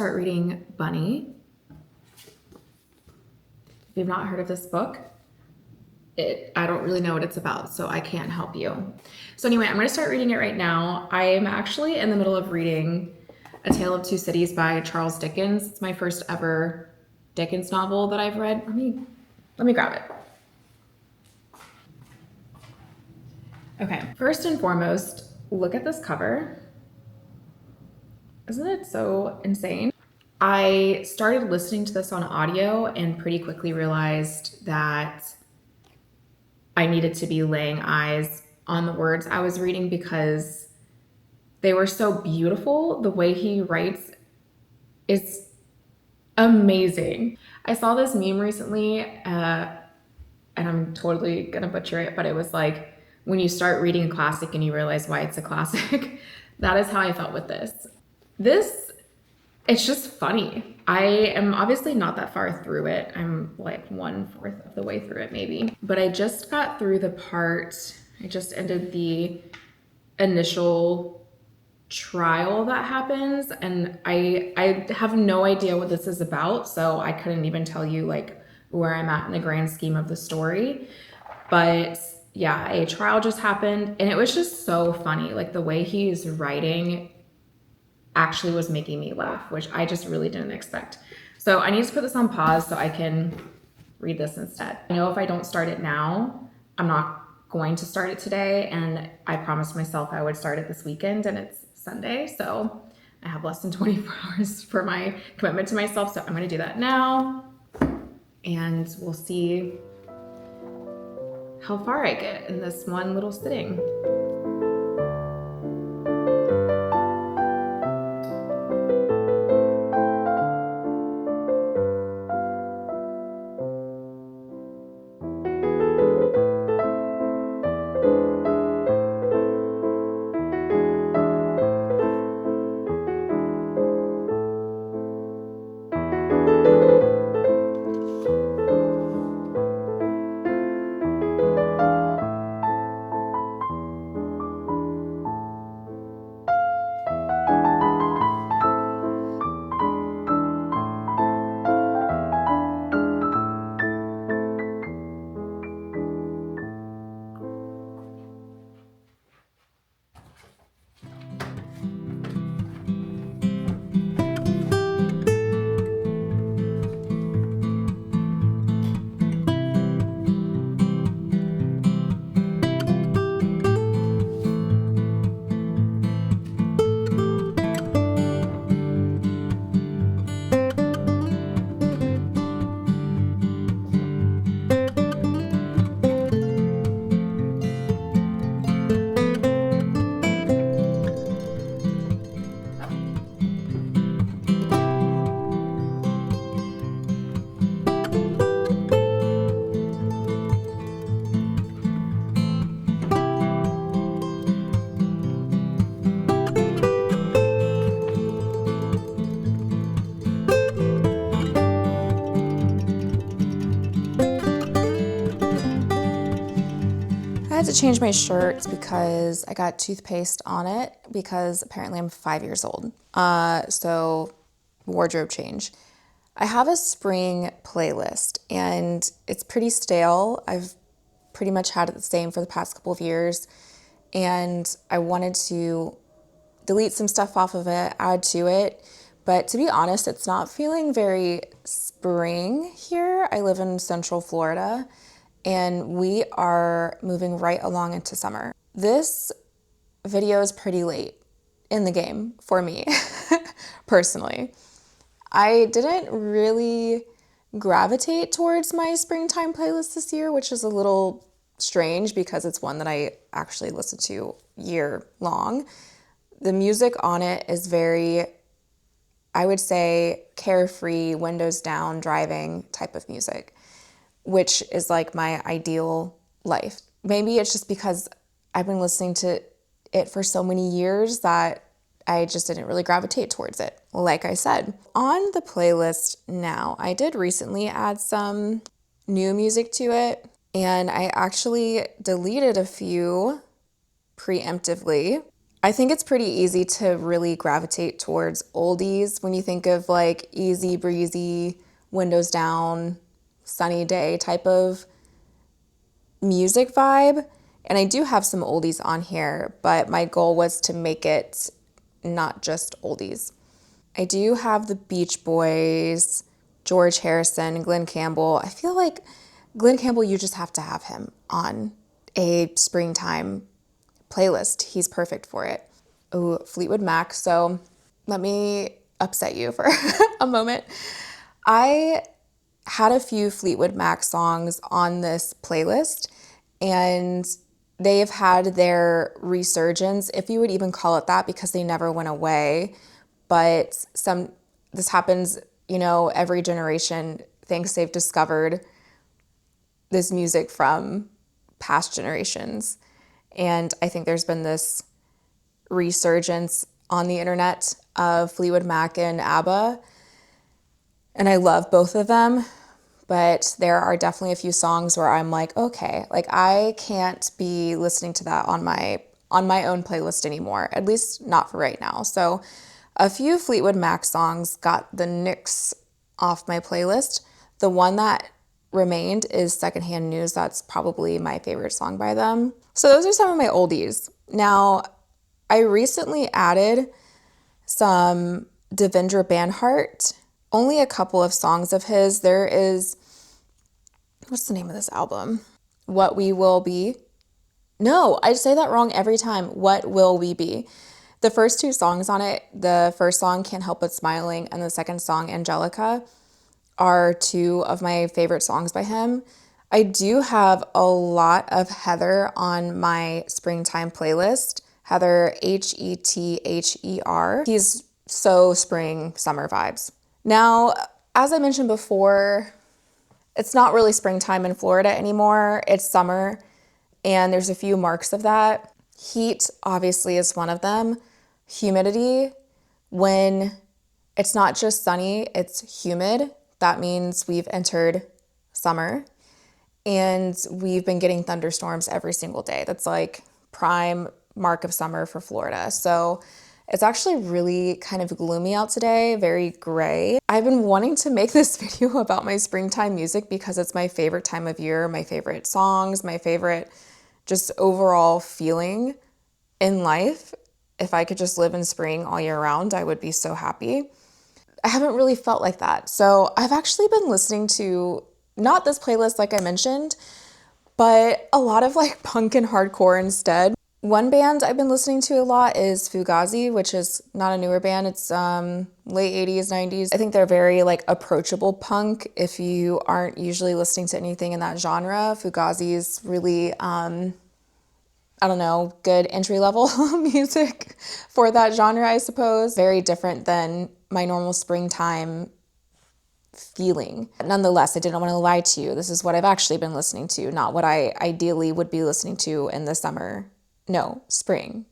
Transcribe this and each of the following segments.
start reading Bunny. If you've not heard of this book, I don't really know what it's about, so I can't help you. So anyway, I'm going to start reading it right now. I am actually in the middle of reading A Tale of Two Cities by Charles Dickens. It's my first ever Dickens novel that I've read. Let me grab it. Okay, first and foremost, look at this cover. Isn't it so insane? I started listening to this on audio and pretty quickly realized that I needed to be laying eyes on the words I was reading because they were so beautiful. The way he writes is amazing. I saw this meme recently, and I'm totally gonna butcher it, but it was like, when you start reading a classic and you realize why it's a classic. That is how I felt with this. It's just funny. I am obviously not that far through it. I'm like 1/4 of the way through it maybe. But I just got through the part, I just ended the initial trial that happens, and I have no idea what this is about, so I couldn't even tell you like where I'm at in the grand scheme of the story. But yeah, a trial just happened and it was just so funny. Like the way he's writing actually was making me laugh, which I just really didn't expect. So I need to put this on pause so I can read this instead. I know if I don't start it now, I'm not going to start it today, and I promised myself I would start it this weekend, and it's Sunday, so I have less than 24 hours for my commitment to myself, so I'm going to do that now, and we'll see how far I get in this one little sitting. I had to change my shirts because I got toothpaste on it because apparently I'm 5 years old. So wardrobe change. I have a spring playlist and it's pretty stale. I've pretty much had it the same for the past couple of years, and I wanted to delete some stuff off of it, add to it. But to be honest, it's not feeling very spring here. I live in Central Florida, and we are moving right along into summer. This video is pretty late in the game for me, personally. I didn't really gravitate towards my springtime playlist this year, which is a little strange because it's one that I actually listen to year long. The music on it is very, I would say, carefree, windows down, driving type of music, which is like my ideal life. Maybe it's just because I've been listening to it for so many years that I just didn't really gravitate towards it. Like I said, on the playlist now, I did recently add some new music to it, and I actually deleted a few preemptively. I think it's pretty easy to really gravitate towards oldies when you think of like easy breezy, windows down, sunny day type of music vibe. And I do have some oldies on here, but my goal was to make it not just oldies. I do have the Beach Boys, George Harrison, Glenn Campbell. I feel like Glenn Campbell, you just have to have him on a springtime playlist. He's perfect for it. Oh, Fleetwood Mac. So let me upset you for a moment. I had a few Fleetwood Mac songs on this playlist, and they've had their resurgence, if you would even call it that, because they never went away. But this happens, every generation thinks they've discovered this music from past generations. And I think there's been this resurgence on the internet of Fleetwood Mac and ABBA. And I love both of them, but there are definitely a few songs where I'm like, okay, like I can't be listening to that on my own playlist anymore, at least not for right now. So a few Fleetwood Mac songs got the nix off my playlist. The one that remained is Secondhand News. That's probably my favorite song by them. So those are some of my oldies. Now, I recently added some Devendra Banhart, only a couple of songs of his. There is, what's the name of this album? What We Will Be. No, I say that wrong every time. What Will We Be? The first two songs on it, the first song, Can't Help But Smiling, and the second song, Angelica, are two of my favorite songs by him. I do have a lot of Heather on my springtime playlist. Heather, Hether. He's so spring, summer vibes. Now, as I mentioned before, it's not really springtime in Florida anymore. It's summer, and there's a few marks of that. Heat, obviously, is one of them. Humidity, when it's not just sunny, it's humid. That means we've entered summer, and we've been getting thunderstorms every single day. That's like prime mark of summer for Florida. So it's actually really kind of gloomy out today, very gray. I've been wanting to make this video about my springtime music because it's my favorite time of year, my favorite songs, my favorite just overall feeling in life. If I could just live in spring all year round, I would be so happy. I haven't really felt like that. So I've actually been listening to not this playlist like I mentioned, but a lot of like punk and hardcore instead. One band I've been listening to a lot is Fugazi, which is not a newer band. It's late 80s, 90s. I think they're very like approachable punk if you aren't usually listening to anything in that genre. Fugazi is really I don't know, good entry level music for that genre, I suppose. Very different than my normal springtime feeling. Nonetheless, I didn't want to lie to you. This is what I've actually been listening to, not what I ideally would be listening to in the summer. No, spring.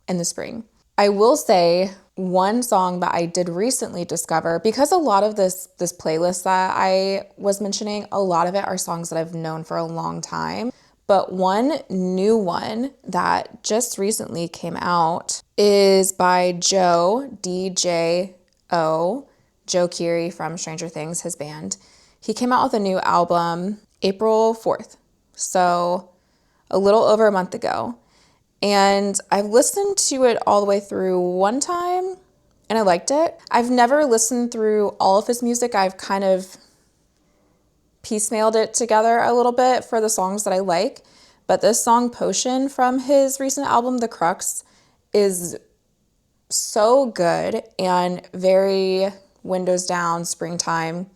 In the spring. I will say one song that I did recently discover, because a lot of this playlist that I was mentioning, a lot of it are songs that I've known for a long time. But one new one that just recently came out is by Joe, D-J-O, Joe Keery from Stranger Things, his band. He came out with a new album April 4th, so a little over a month ago. And I've listened to it all the way through one time, and I liked it. I've never listened through all of his music. I've kind of piecemealed it together a little bit for the songs that I like. But this song, Potion, from his recent album, The Crux, is so good and very windows down, springtime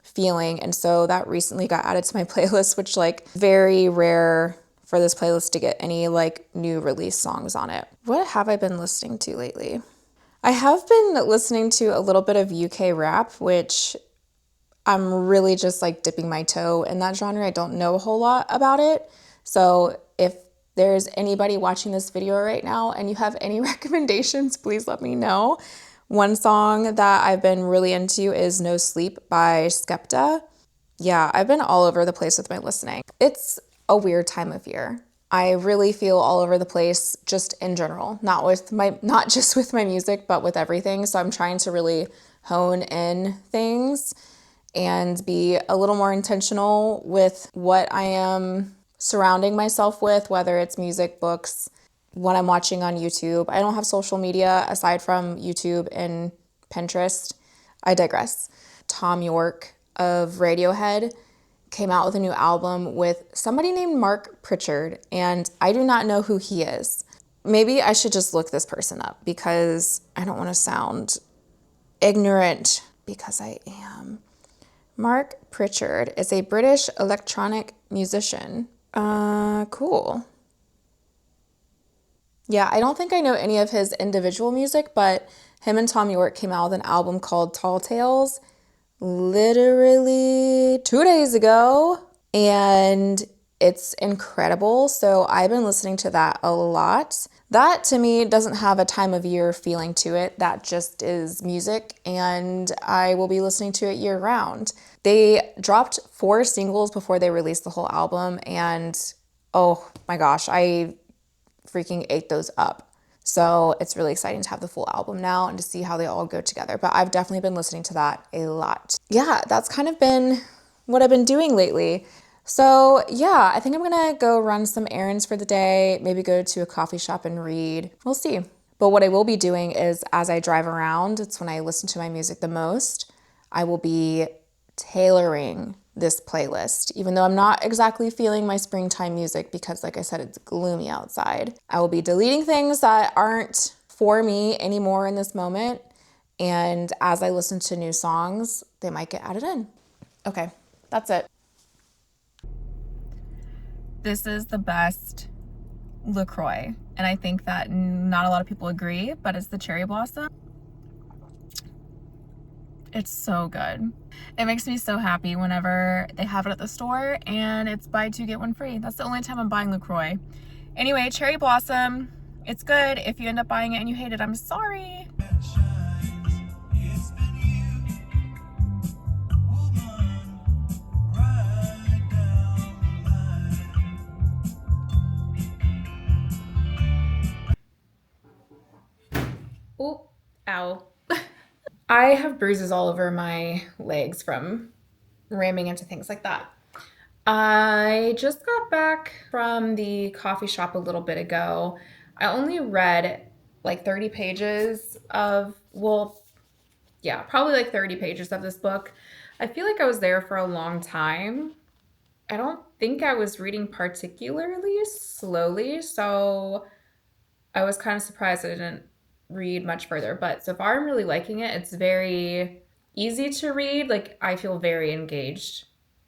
feeling. And so that recently got added to my playlist, which like very rare for this playlist to get any like new release songs on it. What have I been listening to lately? I have been listening to a little bit of UK rap, which I'm really just like dipping my toe in that genre. I don't know a whole lot about it. So if there's anybody watching this video right now and you have any recommendations, please let me know. One song that I've been really into is No Sleep by Skepta. Yeah, I've been all over the place with my listening. It's a weird time of year. I really feel all over the place just in general, not just with my music, but with everything. So I'm trying to really hone in things and be a little more intentional with what I am surrounding myself with, whether it's music, books, what I'm watching on YouTube. I don't have social media aside from YouTube and Pinterest. I digress. Tom York of Radiohead came out with a new album with somebody named Mark Pritchard, and I do not know who he is. Maybe I should just look this person up because I don't want to sound ignorant, because I am. Mark Pritchard is a British electronic musician. Cool. Yeah, I don't think I know any of his individual music, but him and Tom York came out with an album called Tall Tales literally 2 days ago, and it's incredible. So I've been listening to that a lot. That to me doesn't have a time of year feeling to it. That just is music, and I will be listening to it year round. They dropped 4 singles before they released the whole album, and oh my gosh, I freaking ate those up. So it's really exciting to have the full album now and to see how they all go together. But I've definitely been listening to that a lot. Yeah, that's kind of been what I've been doing lately. So yeah, I think I'm gonna go run some errands for the day, maybe go to a coffee shop and read. We'll see. But what I will be doing is as I drive around, it's when I listen to my music the most, I will be tailoring this playlist. Even though I'm not exactly feeling my springtime music because, like I said, it's gloomy outside, I will be deleting things that aren't for me anymore in this moment. And as I listen to new songs, they might get added in. Okay, that's it. This is the best LaCroix. And I think that not a lot of people agree, but it's the cherry blossom. It's so good. It makes me so happy whenever they have it at the store and it's buy two, get one free. That's the only time I'm buying LaCroix. Anyway, cherry blossom, it's good. If you end up buying it and you hate it, I'm sorry. Oh, ow. I have bruises all over my legs from ramming into things like that. I just got back from the coffee shop a little bit ago. I only read like 30 pages of, well, yeah, probably like 30 pages of this book. I feel like I was there for a long time. I don't think I was reading particularly slowly, so I was kind of surprised I didn't read much further. But so far, I'm really liking it. It's very easy to read. Like, I feel very engaged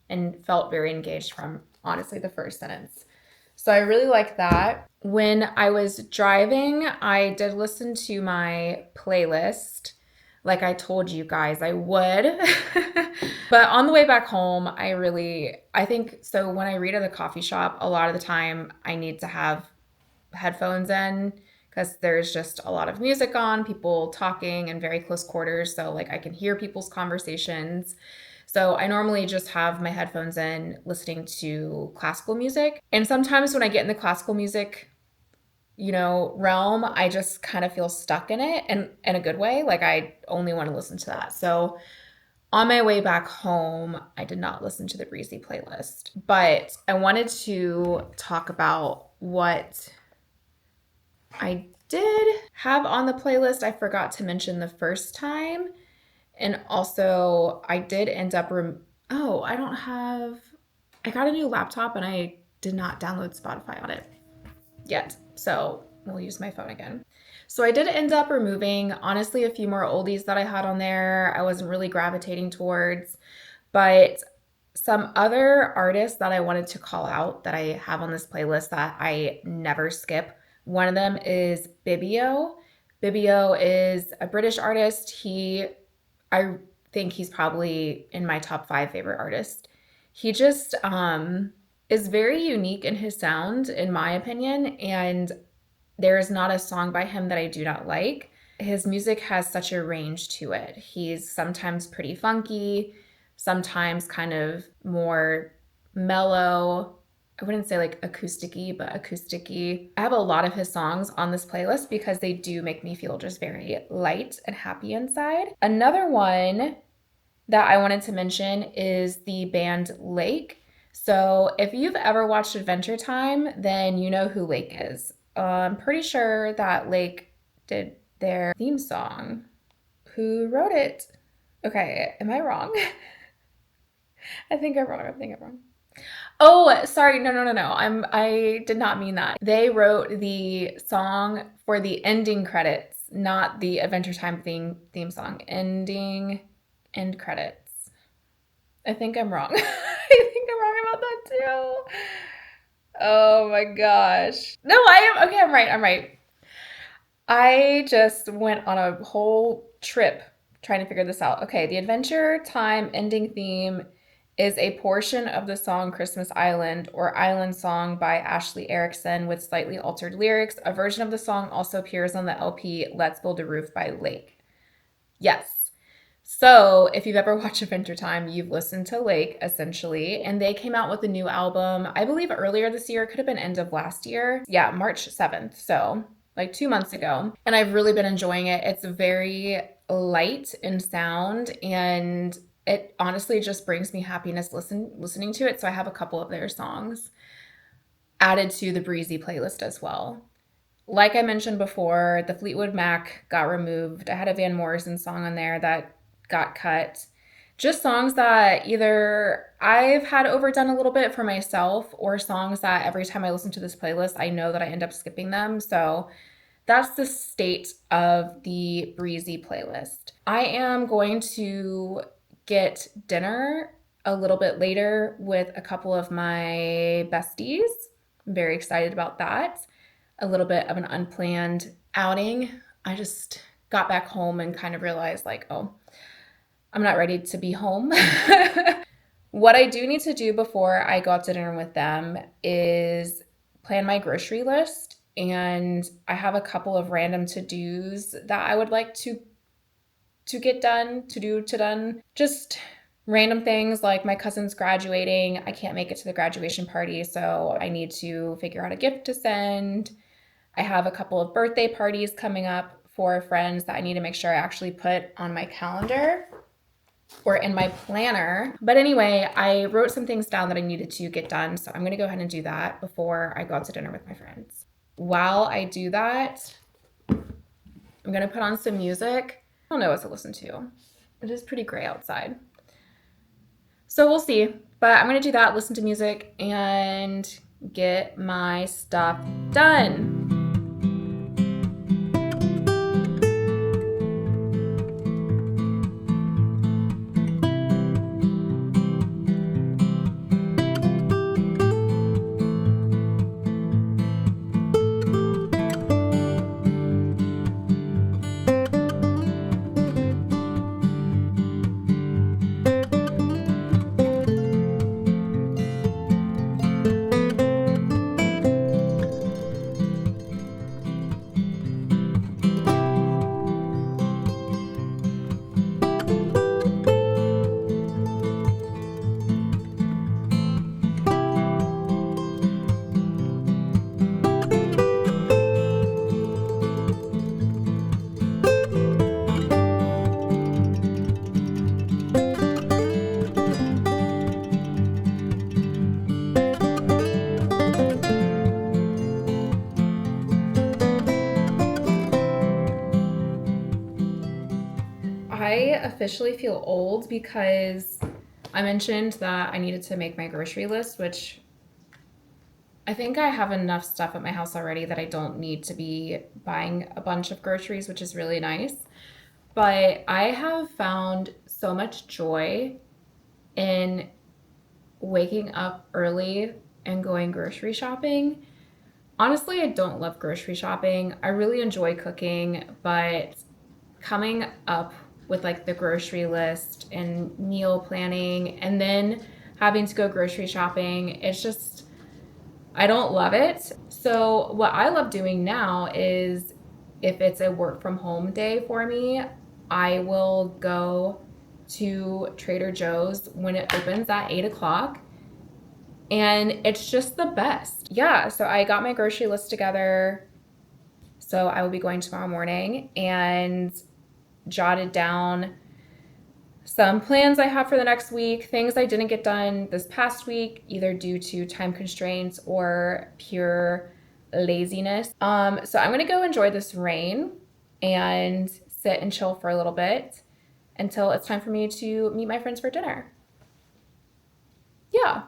and felt very engaged from honestly the first sentence. So I really like that. When I was driving, I did listen to my playlist like I told you guys I would. But on the way back home, I think so when I read at the coffee shop, a lot of the time I need to have headphones in because there's just a lot of music on, people talking in very close quarters. So, like, I can hear people's conversations. So, I normally just have my headphones in listening to classical music. And sometimes when I get in the classical music, realm, I just kind of feel stuck in it and in a good way. Like, I only want to listen to that. So, on my way back home, I did not listen to the Breezy playlist, but I wanted to talk about what I did have on the playlist. I forgot to mention the first time. And also, I did end up, I got a new laptop and I did not download Spotify on it yet. So we'll use my phone again. So I did end up removing, honestly, a few more oldies that I had on there. I wasn't really gravitating towards, but some other artists that I wanted to call out that I have on this playlist that I never skip. One of them is Bibio. Bibio is a British artist. I think he's probably in my top 5 favorite artists. He just is very unique in his sound, in my opinion, and there is not a song by him that I do not like. His music has such a range to it. He's sometimes pretty funky, sometimes kind of more mellow. I wouldn't say like acousticy, but acousticy. I have a lot of his songs on this playlist because they do make me feel just very light and happy inside. Another one that I wanted to mention is the band Lake. So if you've ever watched Adventure Time, then you know who Lake is. I'm pretty sure that Lake did their theme song. Who wrote it? Okay, am I wrong? I think I'm wrong. Oh, sorry. No. I did not mean that. They wrote the song for the ending credits, not the Adventure Time theme song. End credits. I think I'm wrong. I think I'm wrong about that too. Oh my gosh. No, I am. Okay, I'm right. I just went on a whole trip trying to figure this out. Okay, the Adventure Time ending theme is a portion of the song Christmas Island or Island Song by Ashley Erickson with slightly altered lyrics. A version of the song also appears on the LP Let's Build a Roof by Lake. Yes. So if you've ever watched Adventure Time, you've listened to Lake essentially, and they came out with a new album, I believe earlier this year, could have been end of last year. Yeah, March 7th. So like 2 months ago. And I've really been enjoying it. It's very light in sound and it honestly just brings me happiness listening to it. So I have a couple of their songs added to the Breezy playlist as well. Like I mentioned before, the Fleetwood Mac got removed. I had a Van Morrison song on there that got cut. Just songs that either I've had overdone a little bit for myself or songs that every time I listen to this playlist, I know that I end up skipping them. So that's the state of the Breezy playlist. I am going to get dinner a little bit later with a couple of my besties. I'm very excited about that. A little bit of an unplanned outing. I just got back home and kind of realized like, oh, I'm not ready to be home. What I do need to do before I go out to dinner with them is plan my grocery list. And I have a couple of random to-dos that I would like to get done, done. Just random things like my cousin's graduating. I can't make it to the graduation party, so I need to figure out a gift to send. I have a couple of birthday parties coming up for friends that I need to make sure I actually put on my calendar or in my planner. But anyway, I wrote some things down that I needed to get done, so I'm going to go ahead and do that before I go out to dinner with my friends. While I do that, I'm going to put on some music. I don't know what to listen to. It is pretty gray outside. So we'll see. But I'm going to do that, listen to music, and get my stuff done. I officially feel old because I mentioned that I needed to make my grocery list, which I think I have enough stuff at my house already that I don't need to be buying a bunch of groceries, which is really nice. But I have found so much joy in waking up early and going grocery shopping. Honestly, I don't love grocery shopping. I really enjoy cooking, but coming up with like the grocery list and meal planning and then having to go grocery shopping, it's just, I don't love it. So what I love doing now is if it's a work from home day for me, I will go to Trader Joe's when it opens at 8 o'clock and it's just the best. Yeah, so I got my grocery list together. So I will be going tomorrow morning and jotted down some plans I have for the next week, things I didn't get done this past week, either due to time constraints or pure laziness. So I'm gonna go enjoy this rain and sit and chill for a little bit until it's time for me to meet my friends for dinner. Yeah.